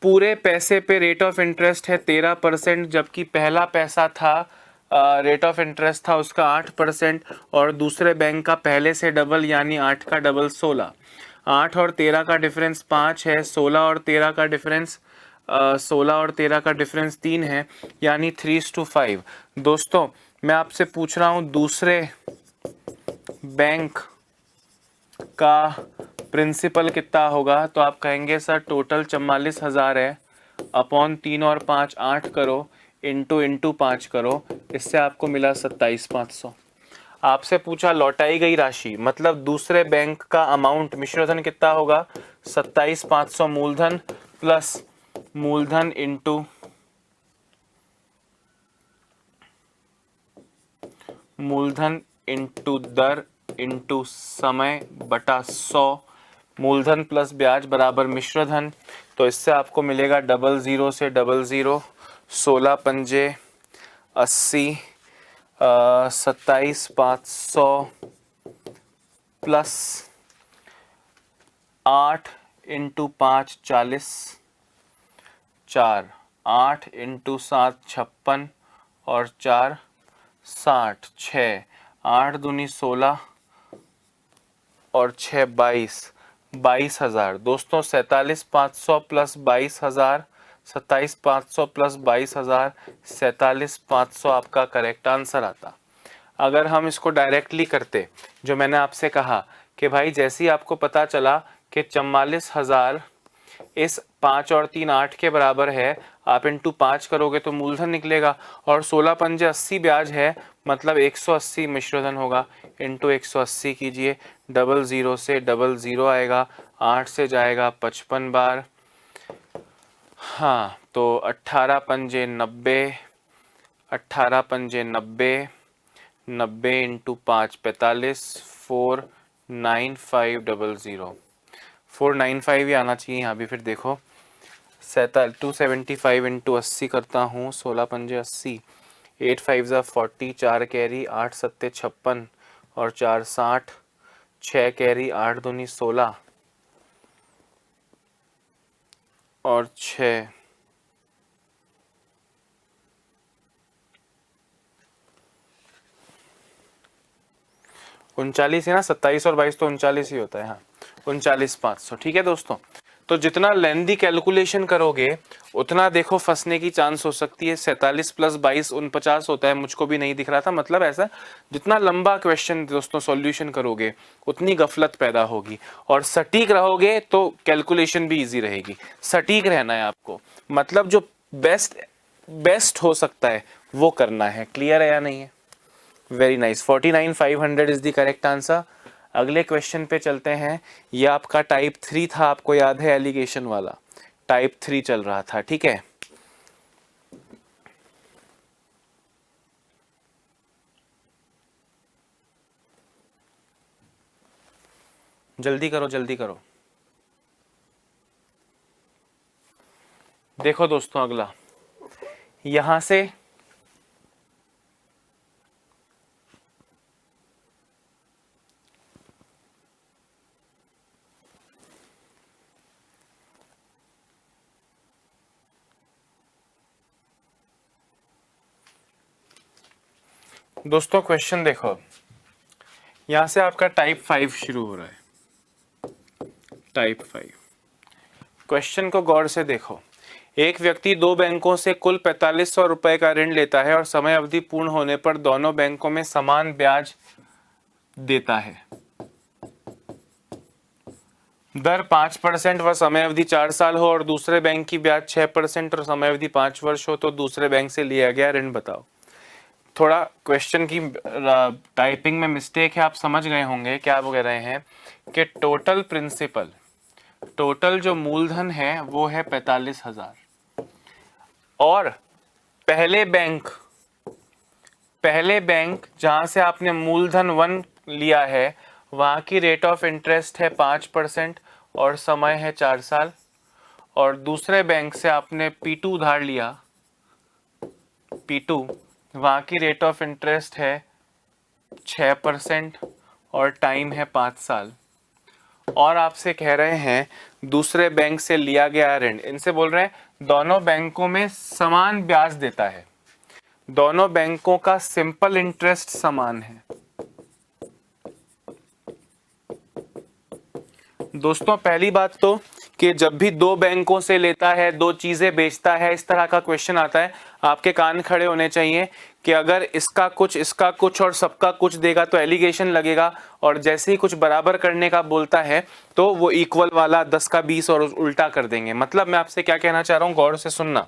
पूरे पैसे पे रेट ऑफ इंटरेस्ट है 13%, जबकि पहला पैसा था रेट ऑफ इंटरेस्ट था उसका 8%, और दूसरे बैंक का पहले से डबल यानी 8 का डबल 16। 8 और 13 का डिफरेंस 5 है, 16 और 13 का डिफरेंस 3 है, यानी 3:5। दोस्तों मैं आपसे पूछ रहा हूँ दूसरे बैंक का प्रिंसिपल कितना होगा, तो आप कहेंगे सर टोटल 44,000 है, अपॉन 3 और 5 8 करो, इंटू 5 करो, इससे आपको मिला 27,500। आपसे पूछा लौटाई गई राशि, मतलब दूसरे बैंक का अमाउंट मिश्रधन कितना होगा, 27,500 मूलधन प्लस मूलधन इंटू दर इंटू समय बटा 100, मूलधन प्लस ब्याज बराबर मिश्रधन। तो इससे आपको मिलेगा 00 से 00, 16 पंजे 80, 27,500 प्लस 8 इंटू 5 40, 4 8 इंटू 7 56 और 4 60, 6 8 दूनी 16 और 6 22,000। दोस्तों 47,500 प्लस 22,000, 27,500 प्लस 22,000, 47,500 आपका करेक्ट आंसर आता। अगर हम इसको डायरेक्टली करते, जो मैंने आपसे कहा कि भाई जैसे ही आपको पता चला कि 44,000 इस 5 और 3 8 के बराबर है, आप इंटू 5 करोगे तो मूलधन निकलेगा, और 16 पंजे 80 ब्याज है, मतलब 180 मिश्रधन होगा, इंटू 180 कीजिए, 00 से 00 आएगा, 8 से जाएगा 55 बार, हाँ तो 18 पंजे 90, 18 पंजे 90, 90 इंटू 5 45, 49500, 495 ही आना चाहिए यहाँ भी। फिर देखो 275 इंटू 80 करता हूँ, 16 पंजे 80, 8 5 40, 4 कैरी, 8 सत्ते 56 और 4 60, 6 कैरी, 8 दूनी 16 और 6 39 है ना, 27 और 22 तो 39 ही होता है। हाँ 39,500। ठीक है दोस्तों, तो जितना लेंदी कैलकुलेशन करोगे उतना देखो फंसने की चांस हो सकती है। 47 प्लस 22 49 होता है, मुझको भी नहीं दिख रहा था, मतलब ऐसा जितना लंबा क्वेश्चन दोस्तों सॉल्यूशन करोगे उतनी गफलत पैदा होगी, और सटीक रहोगे तो कैलकुलेशन भी इजी रहेगी। सटीक रहना है आपको, मतलब जो बेस्ट हो सकता है वो करना है। क्लियर है या नहीं है? Very nice, 49,500 is the correct answer. अगले क्वेश्चन पे चलते हैं। ये आपका टाइप 3 था, आपको याद है एलिगेशन वाला टाइप 3 चल रहा था। ठीक है, जल्दी करो जल्दी करो। देखो दोस्तों अगला, यहां से दोस्तों क्वेश्चन देखो, यहां से आपका टाइप 5 शुरू हो रहा है। टाइप 5 क्वेश्चन को गौर से देखो। एक व्यक्ति दो बैंकों से कुल 4500 रुपए का ऋण लेता है और समय अवधि पूर्ण होने पर दोनों बैंकों में समान ब्याज देता है। दर 5% व समय अवधि 4 साल हो और दूसरे बैंक की ब्याज 6% और समय अवधि 5 वर्ष हो, तो दूसरे बैंक से लिया गया ऋण बताओ। थोड़ा क्वेश्चन की टाइपिंग में मिस्टेक है, आप समझ गए होंगे क्या बोल रहे हैं कि टोटल प्रिंसिपल, टोटल जो मूलधन है वो है 45,000, और पहले बैंक जहां से आपने मूलधन 1 लिया है वहां की रेट ऑफ इंटरेस्ट है 5% और समय है 4 साल, और दूसरे बैंक से आपने P2 उधार लिया, P2 वहां की रेट ऑफ इंटरेस्ट है 6% और टाइम है 5 साल। और आपसे कह रहे हैं दूसरे बैंक से लिया गया ऋण, इनसे बोल रहे हैं दोनों बैंकों में समान ब्याज देता है, दोनों बैंकों का सिंपल इंटरेस्ट समान है। दोस्तों पहली बात तो कि जब भी दो बैंकों से लेता है, दो चीजें बेचता है, इस तरह का क्वेश्चन आता है, आपके कान खड़े होने चाहिए कि अगर इसका कुछ और सबका कुछ देगा तो एलिगेशन लगेगा, और जैसे ही कुछ बराबर करने का बोलता है तो वो इक्वल वाला 10 का 20 और उल्टा कर देंगे। मतलब मैं आपसे क्या कहना चाह रहा हूं, गौर से सुनना।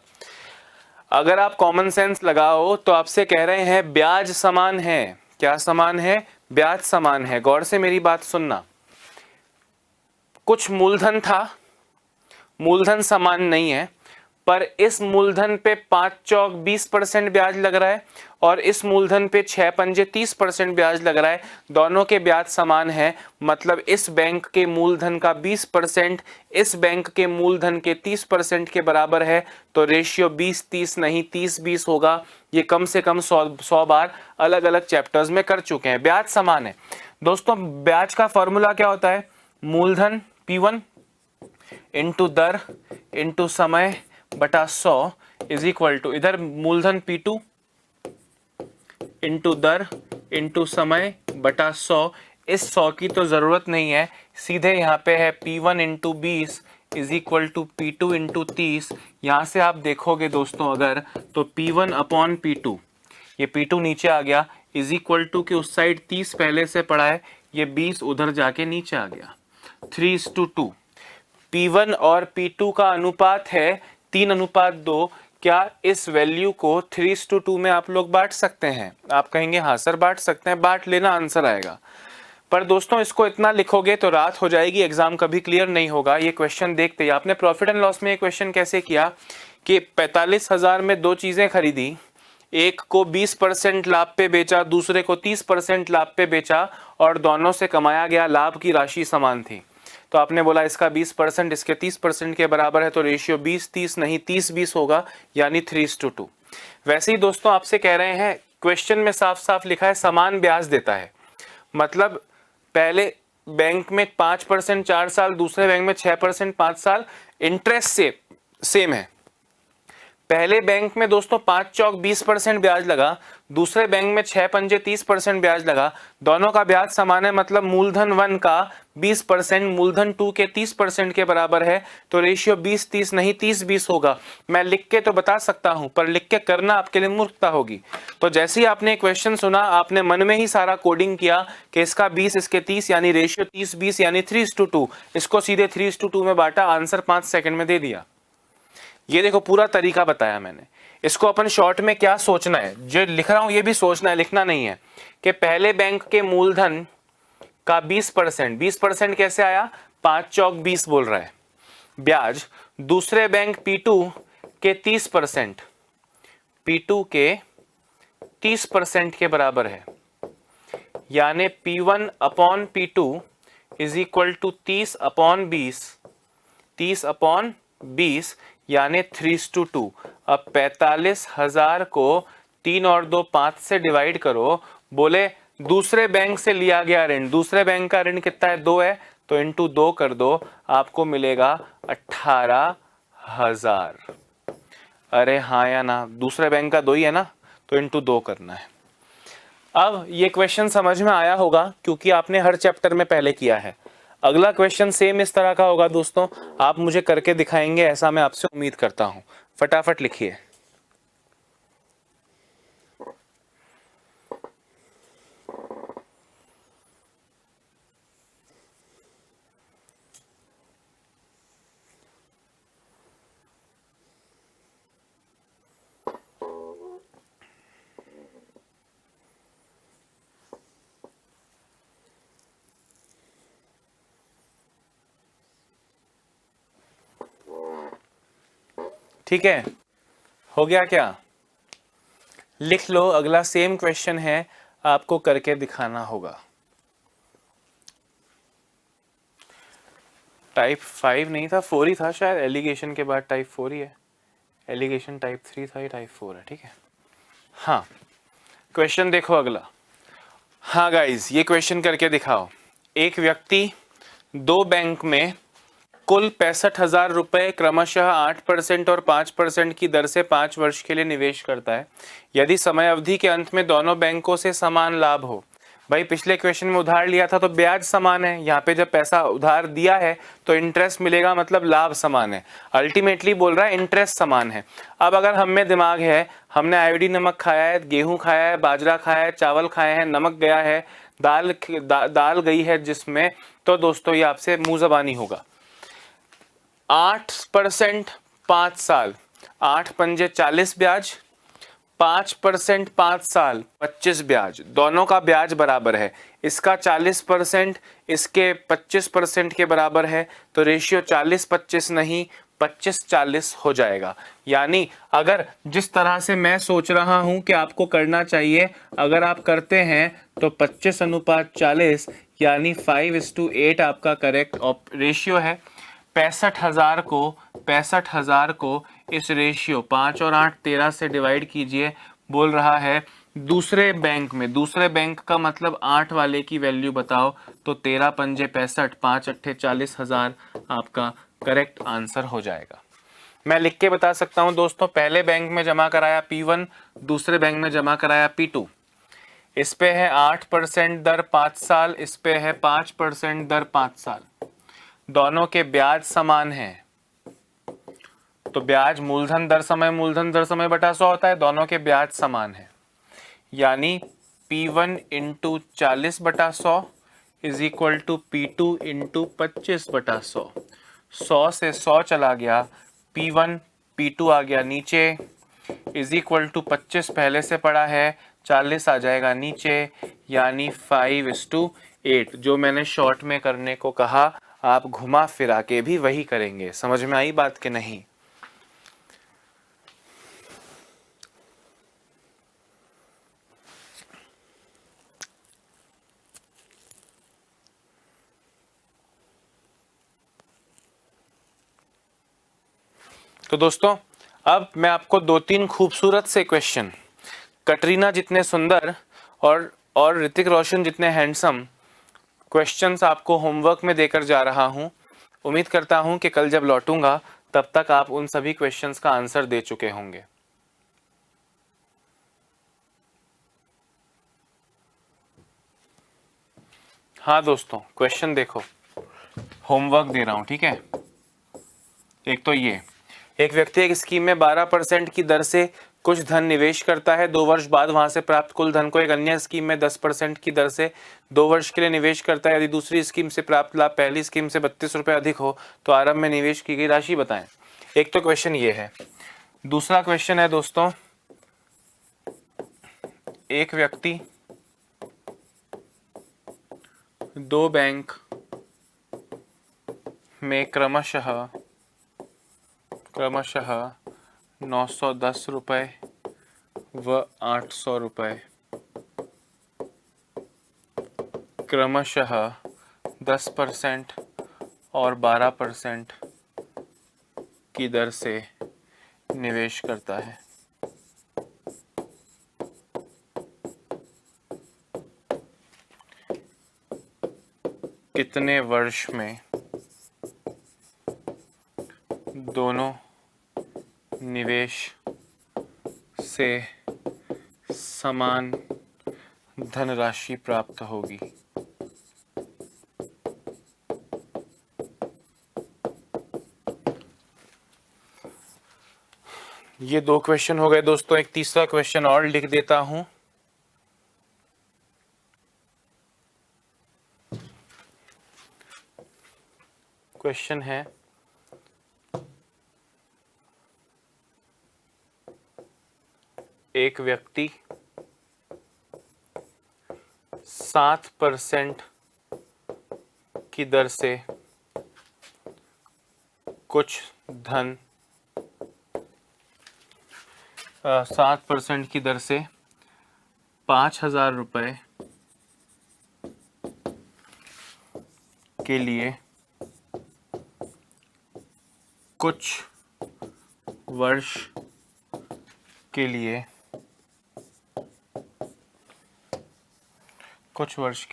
अगर आप कॉमन सेंस लगाओ तो आपसे कह रहे हैं ब्याज समान है। क्या समान है? ब्याज समान है। गौर से मेरी बात सुनना। कुछ मूलधन था, मूलधन समान नहीं है, पर इस मूलधन पे 5 चौक 20% ब्याज लग रहा है और इस मूलधन पे 6 पंजे 30% ब्याज लग रहा है। दोनों के ब्याज समान है, मतलब इस बैंक के मूलधन का 20% इस बैंक के मूलधन के 30% के बराबर है। तो रेशियो 20-30 नहीं 30-20 होगा। ये कम से कम 100 बार अलग अलग चैप्टर्स में कर चुके हैं। ब्याज समान है। दोस्तों ब्याज का फॉर्मूला क्या होता है? मूलधन P1 इंटू दर इंटू समय बटा 100 इज इक्वल टू, इधर मूलधन P2 इंटू दर इंटू समय बटा 100। इस 100 की तो जरूरत नहीं है, सीधे यहाँ पे है P1 into 20 is equal to P2 into 30। यहाँ से आप देखोगे दोस्तों अगर, तो P1 अपॉन P2, ये P2 नीचे आ गया, इज इक्वल टू कि उस साइड 30 पहले से पड़ा है, ये 20 उधर जाके नीचे आ गया, 3:2। P1 और P2 का अनुपात है 3:2। क्या इस वैल्यू को 3:2 में आप लोग बांट सकते हैं? आप कहेंगे हाँ सर बांट सकते हैं, बांट लेना आंसर आएगा। पर दोस्तों इसको इतना लिखोगे तो रात हो जाएगी, एग्जाम कभी क्लियर नहीं होगा। ये क्वेश्चन देखते ही आपने प्रॉफिट एंड लॉस में ये क्वेश्चन कैसे किया कि 45,000 में दो चीजें खरीदी, एक को 20% लाभ पे बेचा, दूसरे को 30% लाभ पे बेचा, और दोनों से कमाया गया लाभ की राशि समान थी। तो आपने बोला इसका 20% इसके 30% के बराबर है, तो रेशियो 20-30 नहीं 30-20 होगा, यानी 3:2। वैसे ही दोस्तों आपसे कह रहे हैं, क्वेश्चन में साफ साफ लिखा है समान ब्याज देता है, मतलब पहले बैंक में 5% 4 साल, दूसरे बैंक में 6% 5 साल, इंटरेस्ट से सेम है। पहले बैंक में दोस्तों 5 चौक 20% ब्याज लगा, दूसरे बैंक में 6 पंजे 30% ब्याज लगा, दोनों का ब्याज समान है, मतलब मूलधन 1 का 20% मूलधन 2 के 30% के बराबर है। तो रेशियो 20-30 नहीं 30-20 होगा। मैं लिख के तो बता सकता हूं, पर लिख के करना आपके लिए मूर्खता होगी। तो जैसे ही आपने क्वेश्चन सुना, आपने मन में ही सारा कोडिंग किया कि इसका 20 इसके 30 यानी रेशियो 30-20 यानी 3:2। इसको सीधे 3:2 में बांटा, आंसर 5 सेकंड में दे दिया। ये देखो पूरा तरीका बताया मैंने। इसको अपन शॉर्ट में क्या सोचना है, जो लिख रहा हूं ये भी सोचना है, लिखना नहीं है, कि पहले बैंक के मूलधन का 20%, 20% कैसे आया? 5 चौक 20 बोल रहा है ब्याज, दूसरे बैंक P2 के 30%, P2 के 30% के बराबर है, यानी P1 upon P2 is equal to 30 upon 20, 30 upon 20 यानी 3:2। अब 45,000 को 3 और 2 5 से डिवाइड करो। बोले दूसरे बैंक से लिया गया ऋण, दूसरे बैंक का ऋण कितना है? 2 है, तो इंटू 2 कर दो, आपको मिलेगा 18,000। अरे हाँ या ना? दूसरे बैंक का 2 ही है ना, तो इंटू 2 करना है। अब ये क्वेश्चन समझ में आया होगा, क्योंकि आपने हर चैप्टर में पहले किया है। अगला क्वेश्चन सेम इस तरह का होगा दोस्तों, आप मुझे करके दिखाएंगे, ऐसा मैं आपसे उम्मीद करता हूं। फटाफट लिखिए। ठीक है, हो गया क्या? लिख लो, अगला सेम क्वेश्चन है, आपको करके दिखाना होगा। टाइप 5 नहीं था, 4 ही था शायद, एलिगेशन के बाद टाइप 4 ही है। एलिगेशन टाइप 3 था, ये टाइप 4 है। ठीक है, हाँ क्वेश्चन देखो अगला। हाँ गाइज, ये क्वेश्चन करके दिखाओ। एक व्यक्ति दो बैंक में कुल 65,000 रुपये क्रमशः 8% और 5% की दर से 5 वर्ष के लिए निवेश करता है यदि समय अवधि के अंत में दोनों बैंकों से समान लाभ हो। भाई पिछले क्वेश्चन में उधार लिया था तो ब्याज समान है, यहाँ पे जब पैसा उधार दिया है तो इंटरेस्ट मिलेगा, मतलब लाभ समान है। अल्टीमेटली बोल रहा है इंटरेस्ट समान है। अब अगर हम में दिमाग है, हमने आयोडीन नमक खाया है, गेहूं खाया है, बाजरा खाया है, चावल खाए हैं, नमक गया है, दाल गई है जिसमें, तो दोस्तों ये आपसे मुंह ज़बानी होगा। 8% 5 साल, 8 पंजे 40 ब्याज, 5% 5 साल 25 ब्याज, दोनों का ब्याज बराबर है। इसका 40% इसके 25% के बराबर है, तो रेशियो 40-25 नहीं 25-40 हो जाएगा। यानी अगर जिस तरह से मैं सोच रहा हूं कि आपको करना चाहिए, अगर आप करते हैं तो 25:40 यानी 5:8 आपका करेक्ट रेशियो है। 65,000 को इस रेशियो 5 और 8 13 से डिवाइड कीजिए। बोल रहा है दूसरे बैंक का मतलब 8 वाले की वैल्यू बताओ, तो 13 पंजे 65, 5 अट्ठे 40,000 आपका करेक्ट आंसर हो जाएगा। मैं लिख के बता सकता हूं दोस्तों, पहले बैंक में जमा कराया P1, दूसरे बैंक में जमा कराया P2। इस पे है 8% दर 5 साल, इस पे है 5% दर 5 साल, दोनों के ब्याज समान हैं, तो ब्याज मूलधन दर समय बटा 100 होता है, दोनों के ब्याज समान है। यानी P1 into 40/100 is equal to P2 into 25/100। 100 से 100 चला गया, P1 P2 आ गया नीचे, इज इक्वल टू 25 पहले से पड़ा है, 40 आ जाएगा नीचे, यानी 5:8। जो मैंने शॉर्ट में करने को कहा आप घुमा फिरा के भी वही करेंगे। समझ में आई बात कि नहीं? तो दोस्तों अब मैं आपको 2-3 खूबसूरत से क्वेश्चन, कटरीना जितने सुंदर और ऋतिक रोशन जितने हैंडसम क्वेश्चंस आपको होमवर्क में देकर जा रहा हूं। उम्मीद करता हूं कि कल जब लौटूंगा तब तक आप उन सभी क्वेश्चंस का आंसर दे चुके होंगे। हाँ दोस्तों, क्वेश्चन देखो, होमवर्क दे रहा हूं, ठीक है। एक तो ये, एक व्यक्ति एक स्कीम में 12% की दर से कुछ धन निवेश करता है, 2 वर्ष बाद वहां से प्राप्त कुल धन को एक अन्य स्कीम में 10% की दर से 2 वर्ष के लिए निवेश करता है। यदि दूसरी स्कीम से प्राप्त लाभ पहली स्कीम से 32 रुपये अधिक हो तो आरंभ में निवेश की गई राशि बताएं। एक तो क्वेश्चन ये है। दूसरा क्वेश्चन है दोस्तों, एक व्यक्ति 2 बैंक में क्रमशः 910 रुपये व 800 रुपये क्रमशः 10% और 12% की दर से निवेश करता है। कितने वर्ष में दोनों निवेश से समान धनराशि प्राप्त होगी? ये 2 क्वेश्चन हो गए दोस्तों। एक तीसरा क्वेश्चन और लिख देता हूं। क्वेश्चन है, एक व्यक्ति 7% की दर से कुछ धन 7% की दर से 5,000 रुपये के लिए कुछ वर्ष के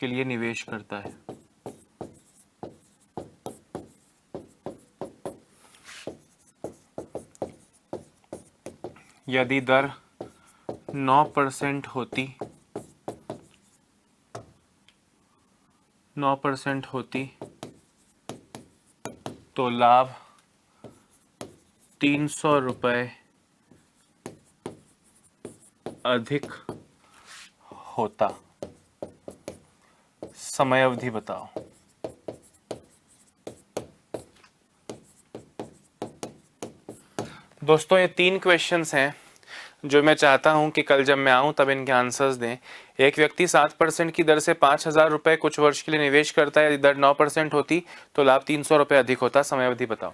लिए निवेश करता है। यदि दर 9% होती 9% होती तो लाभ 300 रुपये अधिक होता। समय अवधि बताओ। दोस्तों ये 3 क्वेश्चंस हैं जो मैं चाहता हूं कि कल जब मैं आऊं तब इनके आंसर्स दें। एक व्यक्ति 7% की दर से 5,000 रुपये कुछ वर्ष के लिए निवेश करता है, यदि दर 9% होती तो लाभ 300 रुपये अधिक होता। समय अवधि बताओ।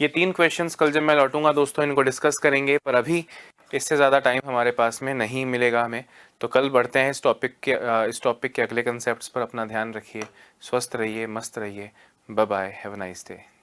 ये 3 क्वेश्चंस कल जब मैं लौटूंगा दोस्तों इनको डिस्कस करेंगे, पर अभी इससे ज़्यादा टाइम हमारे पास में नहीं मिलेगा हमें। तो कल बढ़ते हैं इस टॉपिक के अगले कंसेप्ट्स पर। अपना ध्यान रखिए, स्वस्थ रहिए, मस्त रहिए। Bye bye, have a nice day.